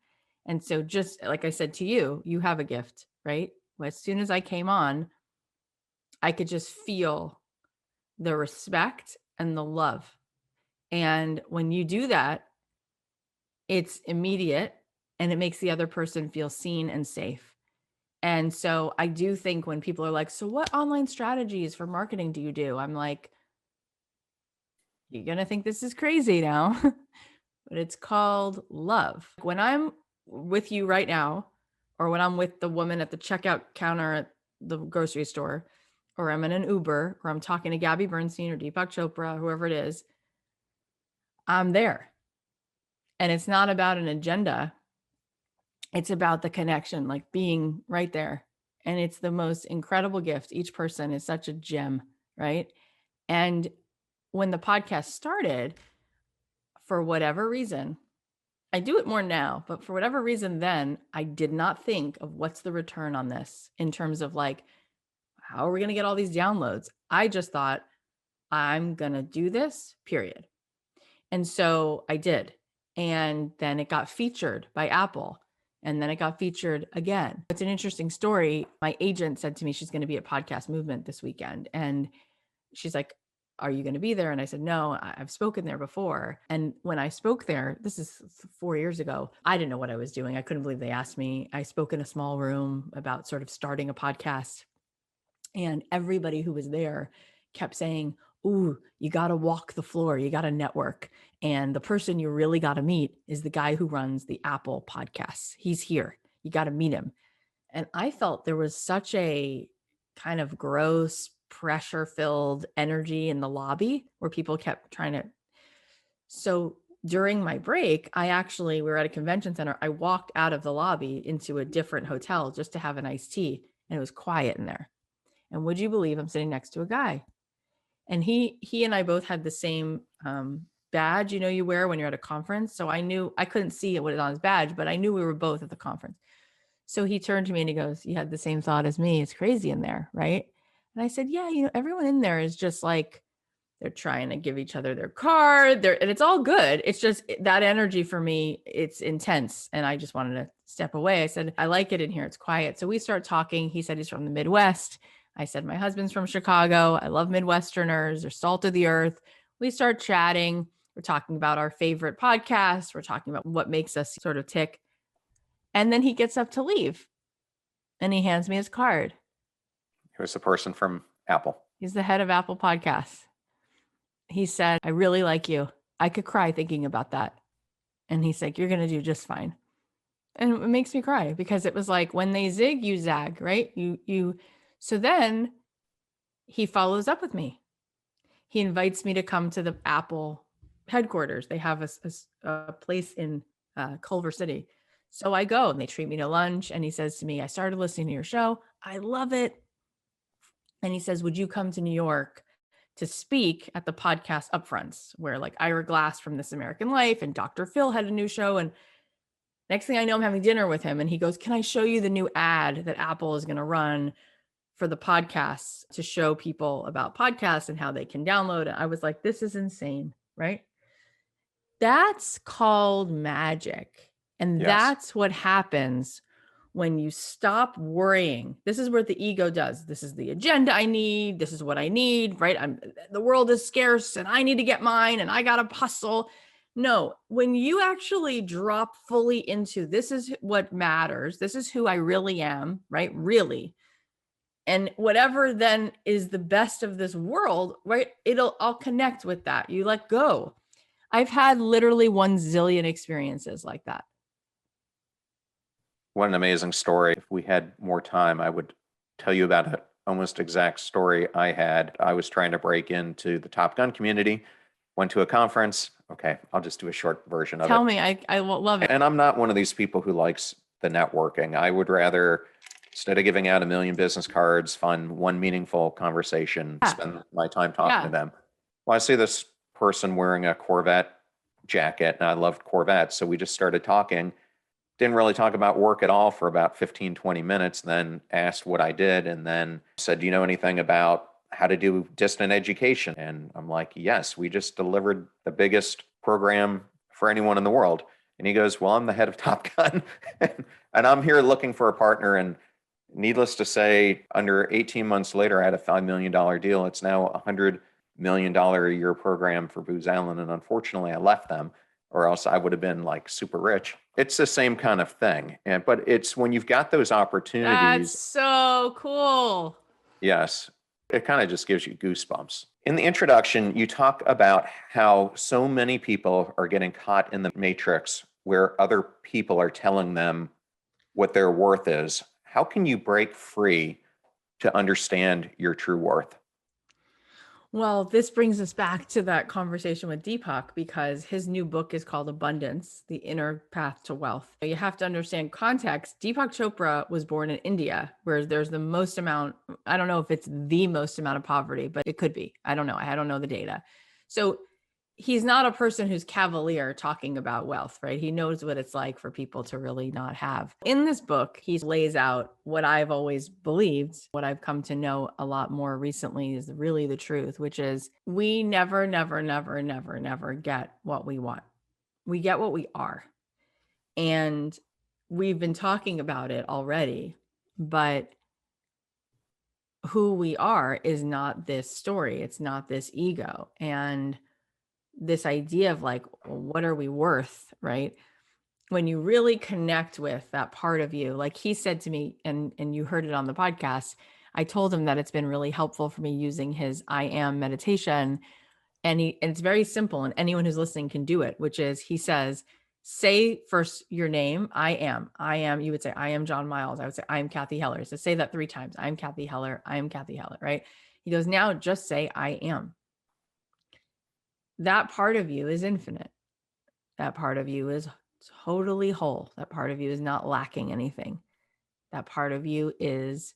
And so just like I said to you, you have a gift, right? As soon as I came on, I could just feel the respect and the love. And when you do that, it's immediate and it makes the other person feel seen and safe. And so I do think when people are like, so what online strategies for marketing do you do? I'm like, you're going to think this is crazy now, but it's called love. When I'm with you right now, or when I'm with the woman at the checkout counter at the grocery store, or I'm in an Uber, or I'm talking to Gabby Bernstein or Deepak Chopra, whoever it is, I'm there. And it's not about an agenda. It's about the connection, like being right there. And it's the most incredible gift. Each person is such a gem, right? And when the podcast started, for whatever reason, I do it more now, but for whatever reason then, I did not think of what's the return on this in terms of like, how are we going to get all these downloads? I just thought, I'm going to do this, period. And so I did. And then it got featured by Apple. And then it got featured again. It's an interesting story. My agent said to me, she's going to be at Podcast Movement this weekend. And she's like, are you going to be there? And I said, no, I've spoken there before. And when I spoke there, this is 4 years ago, I didn't know what I was doing. I couldn't believe they asked me. I spoke in a small room about sort of starting a podcast. And everybody who was there kept saying, ooh, you got to walk the floor. You got to network. And the person you really got to meet is the guy who runs the Apple podcasts. He's here. You got to meet him. And I felt there was such a kind of gross, pressure-filled energy in the lobby where people kept trying to. So during my break, we were at a convention center. I walked out of the lobby into a different hotel just to have an iced tea. And it was quiet in there. And would you believe I'm sitting next to a guy? And he and I both had the same badge, you wear when you're at a conference. So I knew I couldn't see what was on his badge, but I knew we were both at the conference. So he turned to me and he goes, you had the same thought as me. It's crazy in there, right? And I said, yeah, everyone in there is just like, they're trying to give each other their card. And it's all good. It's just that energy for me, it's intense. And I just wanted to step away. I said, I like it in here. It's quiet. So we start talking. He said he's from the Midwest. I said, my husband's from Chicago. I love Midwesterners. They're salt of the earth. We start chatting. We're talking about our favorite podcasts. We're talking about what makes us sort of tick. And then he gets up to leave and he hands me his card. He was the person from Apple. He's the head of Apple Podcasts. He said, I really like you. I could cry thinking about that. And he's like, you're going to do just fine. And it makes me cry because it was like, when they zig, you zag, right? So then he follows up with me. He invites me to come to the Apple headquarters. They have a place in Culver City. So I go and they treat me to lunch. And he says to me, I started listening to your show. I love it. And he says, would you come to New York to speak at the podcast upfronts where like Ira Glass from This American Life and Dr. Phil had a new show. And next thing I know, I'm having dinner with him and he goes, can I show you the new ad that Apple is going to run for the podcasts to show people about podcasts and how they can download it? I was like, this is insane, right? That's called magic. And Yes. that's what happens when you stop worrying. This is what the ego does. This is the agenda I need. This is what I need, right? The world is scarce and I need to get mine and I got to hustle. No, when you actually drop fully into this is what matters. This is who I really am, right? Really. And whatever then is the best of this world, right? I'll connect with that. You let go. I've had literally 1 zillion experiences like that. What an amazing story. If we had more time, I would tell you about an almost exact story I had. I was trying to break into the Top Gun community, went to a conference. Okay, I'll just do a short version of it. Tell me, I love it. And I'm not one of these people who likes the networking. I would rather, instead of giving out 1 million business cards, find one meaningful conversation, spend my time talking to them. Well, I see this person wearing a Corvette jacket, and I loved Corvettes. So we just started talking. Didn't really talk about work at all for about 15, 20 minutes, then asked what I did, and then said, do you know anything about how to do distant education? And I'm like, yes, we just delivered the biggest program for anyone in the world. And he goes, well, I'm the head of Top Gun, and I'm here looking for a partner. And needless to say, under 18 months later, I had a $5 million deal. It's now a $100 million a year program for Booz Allen. And unfortunately, I left them, or else I would have been like super rich. It's the same kind of thing. But it's when you've got those opportunities. That's so cool. Yes. It kind of just gives you goosebumps. In the introduction, you talk about how so many people are getting caught in the matrix where other people are telling them what their worth is. How can you break free to understand your true worth? Well, this brings us back to that conversation with Deepak because his new book is called Abundance, The Inner Path to Wealth. You have to understand context. Deepak Chopra was born in India, where there's the most amount, I don't know if it's the most amount of poverty, but it could be. I don't know. I don't know the data. So he's not a person who's cavalier talking about wealth, right? He knows what it's like for people to really not have. In this book, he lays out what I've always believed, what I've come to know a lot more recently is really the truth, which is we never get what we want. We get what we are. And we've been talking about it already, but who we are is not this story. It's not this ego. And this idea of like, what are we worth, right? When you really connect with that part of you, like he said to me, and you heard it on the podcast, I told him that it's been really helpful for me using his I am meditation. And it's very simple and anyone who's listening can do it, which is he says, say first your name, I am, you would say, I am John Miles. I would say, I am Cathy Heller. So say that 3 times. I am Cathy Heller. I am Cathy Heller, right? He goes, now just say, I am. That part of you is infinite. That part of you is totally whole. That part of you is not lacking anything. That part of you is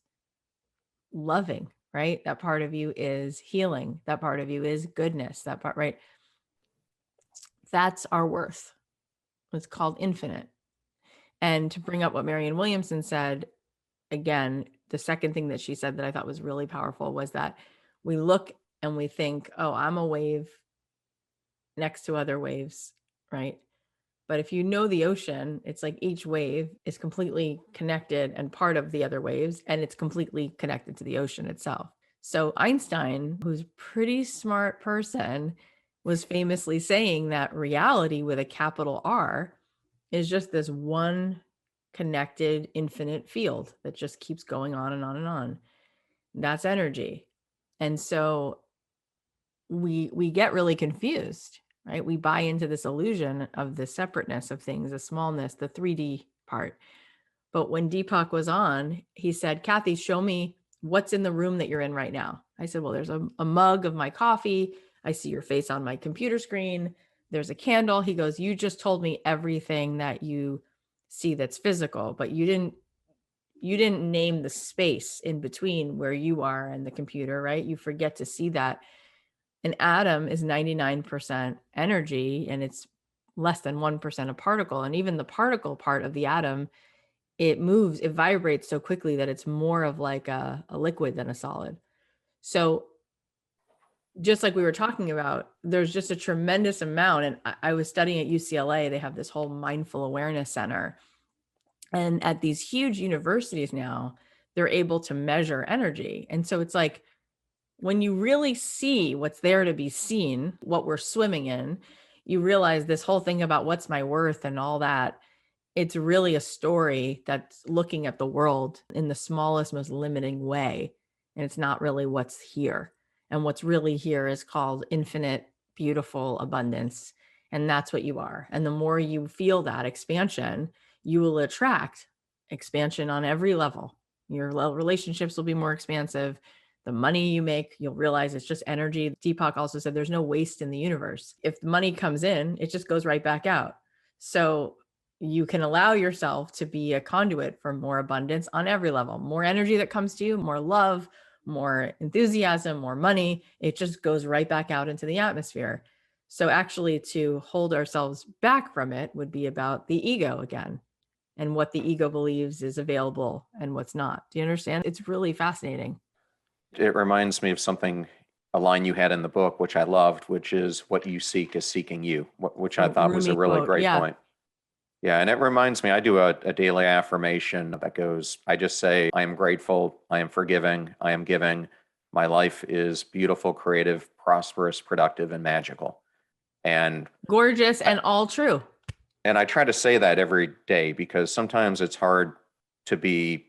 loving, right? That part of you is healing. That part of you is goodness. That part, right? That's our worth. It's called infinite. And to bring up what Marianne Williamson said, again, the second thing that she said that I thought was really powerful was that we look and we think, oh, I'm a wave next to other waves, right? But if you know the ocean, it's like each wave is completely connected and part of the other waves, and it's completely connected to the ocean itself. So Einstein, who's a pretty smart person, was famously saying that reality with a capital R is just this one connected infinite field that just keeps going on and on and on. That's energy. And so we get really confused, right? We buy into this illusion of the separateness of things, the smallness, the 3D part. But when Deepak was on, he said, Cathy, show me what's in the room that you're in right now. I said, well, there's a mug of my coffee. I see your face on my computer screen. there's a candle. He goes, you just told me everything that you see that's physical, but you didn't name the space in between where you are and the computer, right? You forget to see that. An atom is 99% energy, and it's less than 1% a particle. And even the particle part of the atom, it moves, it vibrates so quickly that it's more of like a liquid than a solid. So just like we were talking about, there's just a tremendous amount. And I was studying at UCLA, they have this whole mindful awareness center. And at these huge universities now, they're able to measure energy. And so it's like, when you really see what's there to be seen, what we're swimming in, you realize this whole thing about what's my worth and all that, it's really a story that's looking at the world in the smallest, most limiting way. And it's not really what's here. And what's really here is called infinite, beautiful abundance. And that's what you are. And the more you feel that expansion, you will attract expansion on every level. Your relationships will be more expansive. The money you make, you'll realize it's just energy. Deepak also said there's no waste in the universe. If the money comes in, it just goes right back out. So you can allow yourself to be a conduit for more abundance on every level. More energy that comes to you, more love, more enthusiasm, more money. It just goes right back out into the atmosphere. So actually to hold ourselves back from it would be about the ego again, and what the ego believes is available and what's not. Do you understand? It's really fascinating. It reminds me of something, a line you had in the book, which I loved, which is what you seek is seeking you, which I thought was a Rumi really quote. great Yeah. point. Yeah. And it reminds me, I do a daily affirmation that goes, I just say, I am grateful, I am forgiving, I am giving. My life is beautiful, creative, prosperous, productive, and magical. And Gorgeous and all true. And I try to say that every day because sometimes it's hard to be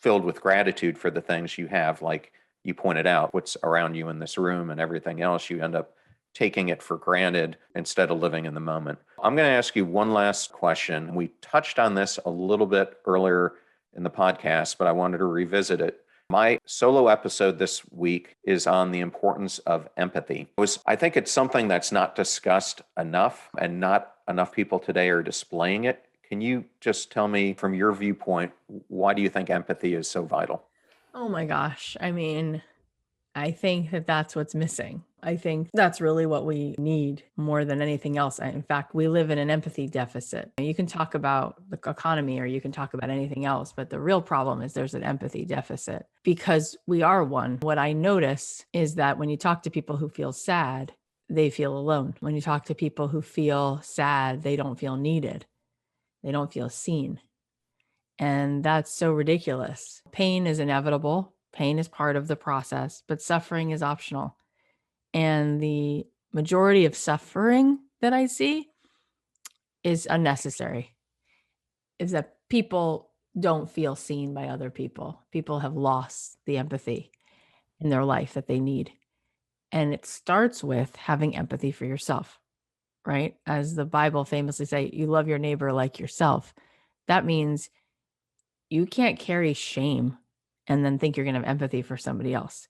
filled with gratitude for the things you have, like you pointed out, what's around you in this room and everything else. You end up taking it for granted instead of living in the moment. I'm going to ask you one last question. We touched on this a little bit earlier in the podcast, but I wanted to revisit it. My solo episode this week is on the importance of empathy. I think it's something that's not discussed enough, and not enough people today are displaying it. Can you just tell me from your viewpoint, why do you think empathy is so vital? Oh my gosh. I mean, I think that that's what's missing. I think that's really what we need more than anything else. In fact, we live in an empathy deficit. You can talk about the economy or you can talk about anything else, but the real problem is there's an empathy deficit because we are one. What I notice is that when you talk to people who feel sad, they feel alone. When you talk to people who feel sad, they don't feel needed. They don't feel seen. And that's so ridiculous. Pain is inevitable. Pain is part of the process, but suffering is optional. And the majority of suffering that I see is unnecessary, is that people don't feel seen by other people. People have lost the empathy in their life that they need. And it starts with having empathy for yourself, right? As the Bible famously say, you love your neighbor like yourself. That means you can't carry shame and then think you're going to have empathy for somebody else,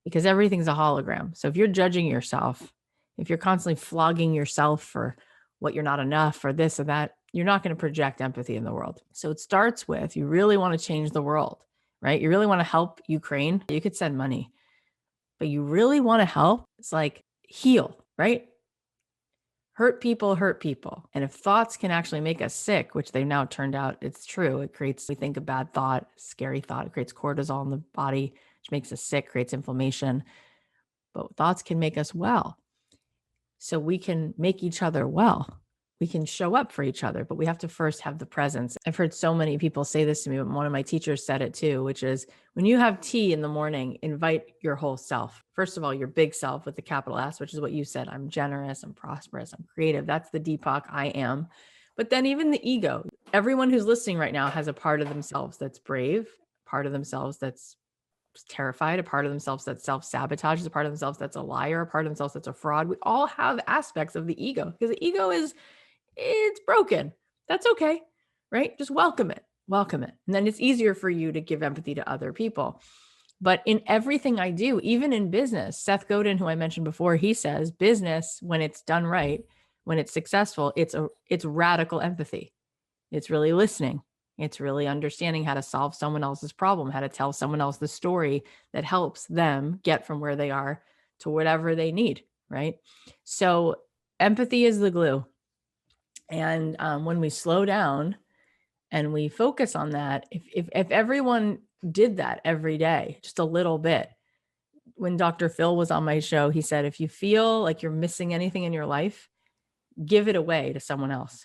because everything's a hologram. So if you're judging yourself, if you're constantly flogging yourself for what you're not enough or this or that, you're not going to project empathy in the world. So it starts with, you really want to change the world, right? You really want to help Ukraine. You could send money, but you really want to help. It's like heal, right? Hurt people hurt people. And if thoughts can actually make us sick, which they've now turned out it's true, it creates, we think a bad thought, scary thought, it creates cortisol in the body, which makes us sick, creates inflammation. But thoughts can make us well. So we can make each other well. We can show up for each other, but we have to first have the presence. I've heard so many people say this to me, but one of my teachers said it too, which is when you have tea in the morning, invite your whole self. First of all, your big self with the capital S, which is what you said. I'm generous, I'm prosperous, I'm creative. That's the Deepak I am. But then even the ego, everyone who's listening right now has a part of themselves that's brave, part of themselves that's terrified, a part of themselves that self-sabotages, a part of themselves that's a liar, a part of themselves that's a fraud. We all have aspects of the ego because the ego it's broken. That's okay, right? Just welcome it. And then it's easier for you to give empathy to other people. But in everything I do, even in business, Seth Godin, who I mentioned before, he says business, when it's done right, when it's successful, it's radical empathy. It's really listening. It's really understanding how to solve someone else's problem, how to tell someone else the story that helps them get from where they are to whatever they need, right? So empathy is the glue. And when we slow down and we focus on that, if everyone did that every day, just a little bit. When Dr. Phil was on my show, he said, if you feel like you're missing anything in your life, give it away to someone else.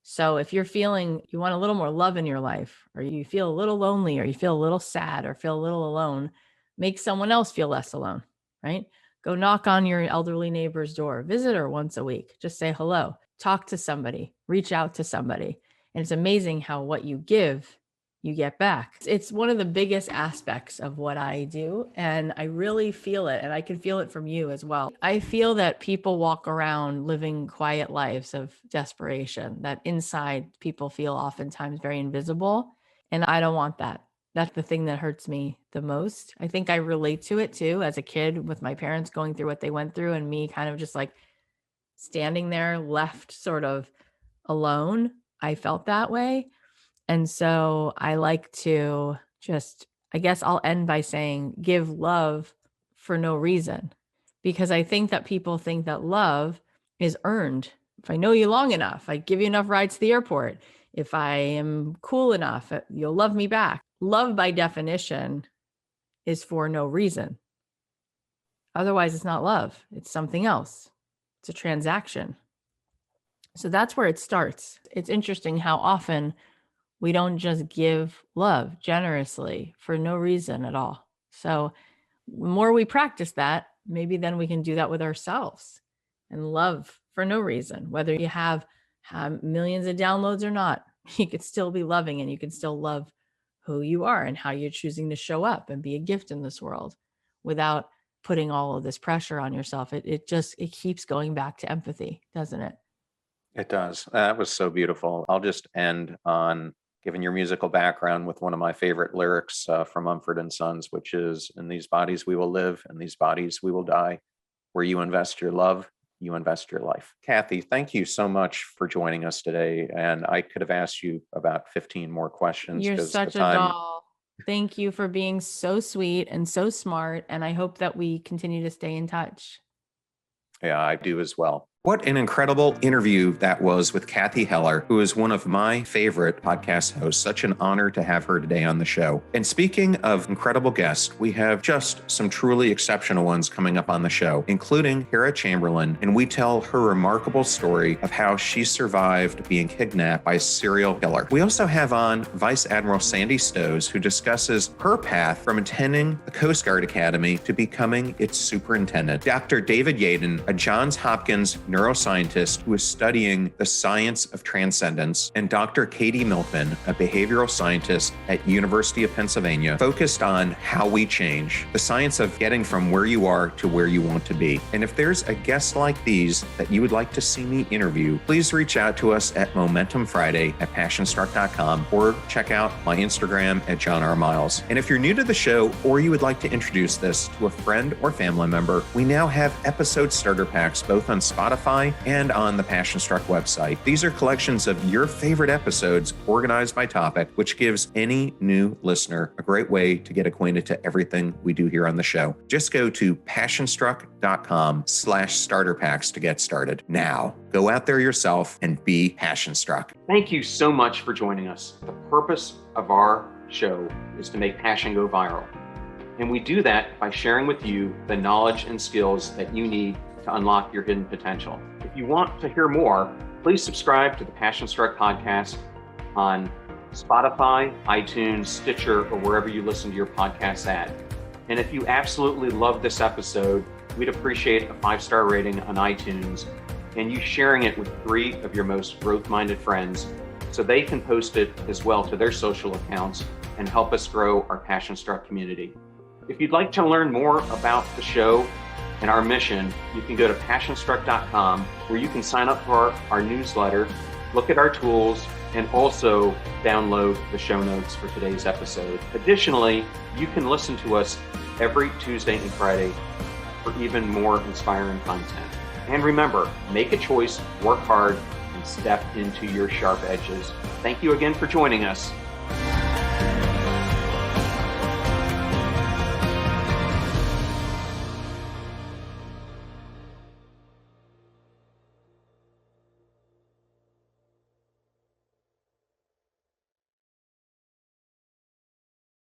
So if you're feeling you want a little more love in your life, or you feel a little lonely, or you feel a little sad, or feel a little alone, make someone else feel less alone, right? Go knock on your elderly neighbor's door, visit her once a week, just say hello, talk to somebody, reach out to somebody. And it's amazing how what you give, you get back. It's one of the biggest aspects of what I do. And I really feel it. And I can feel it from you as well. I feel that people walk around living quiet lives of desperation, that inside people feel oftentimes very invisible. And I don't want that. That's the thing that hurts me the most. I think I relate to it too, as a kid with my parents going through what they went through, and me kind of just like standing there left sort of alone. I felt that way. And so I like to just, I guess I'll end by saying, give love for no reason, because I think that people think that love is earned. If I know you long enough, I give you enough rides to the airport. If I am cool enough, you'll love me back. Love by definition is for no reason. Otherwise, it's not love. It's something else. It's a transaction. So that's where it starts. It's interesting how often we don't just give love generously for no reason at all. So the more we practice that, maybe then we can do that with ourselves and love for no reason. Whether you have millions of downloads or not, you could still be loving, and you can still love who you are and how you're choosing to show up and be a gift in this world without putting all of this pressure on yourself. It keeps going back to empathy, doesn't it? It does. That was so beautiful. I'll just end on given your musical background with one of my favorite lyrics from Mumford & Sons, which is, in these bodies we will live, in these bodies we will die. Where you invest your love, you invest your life. Cathy, thank you so much for joining us today. And I could have asked you about 15 more questions. You're such a doll. Thank you for being so sweet and so smart. And I hope that we continue to stay in touch. Yeah, I do as well. What an incredible interview that was with Cathy Heller, who is one of my favorite podcast hosts. Such an honor to have her today on the show. And speaking of incredible guests, we have just some truly exceptional ones coming up on the show, including Kara Chamberlain, and we tell her remarkable story of how she survived being kidnapped by a serial killer. We also have on Vice Admiral Sandy Stowes, who discusses her path from attending the Coast Guard Academy to becoming its superintendent. Dr. David Yaden, a Johns Hopkins neuroscientist who is studying the science of transcendence, and Dr. Katie Milkman, a behavioral scientist at University of Pennsylvania, focused on how we change, the science of getting from where you are to where you want to be. And if there's a guest like these that you would like to see me interview, please reach out to us at momentumfriday@passionstruck.com, or check out my Instagram at John R. Miles. And if you're new to the show, or you would like to introduce this to a friend or family member, we now have episode starter packs both on Spotify and on the Passion Struck website. These are collections of your favorite episodes organized by topic, which gives any new listener a great way to get acquainted to everything we do here on the show. Just go to passionstruck.com/starter packs to get started. Now, go out there yourself and be passion struck. Thank you so much for joining us. The purpose of our show is to make passion go viral. And we do that by sharing with you the knowledge and skills that you need to unlock your hidden potential. If you want to hear more, please subscribe to the Passion Struck podcast on Spotify, iTunes, Stitcher, or wherever you listen to your podcasts at. And if you absolutely love this episode, we'd appreciate a 5-star rating on iTunes and you sharing it with 3 of your most growth-minded friends so they can post it as well to their social accounts and help us grow our Passion Struck community. If you'd like to learn more about the show and our mission, you can go to passionstruck.com, where you can sign up for our newsletter, look at our tools, and also download the show notes for today's episode. Additionally, you can listen to us every Tuesday and Friday for even more inspiring content. And remember, make a choice, work hard, and step into your sharp edges. Thank you again for joining us.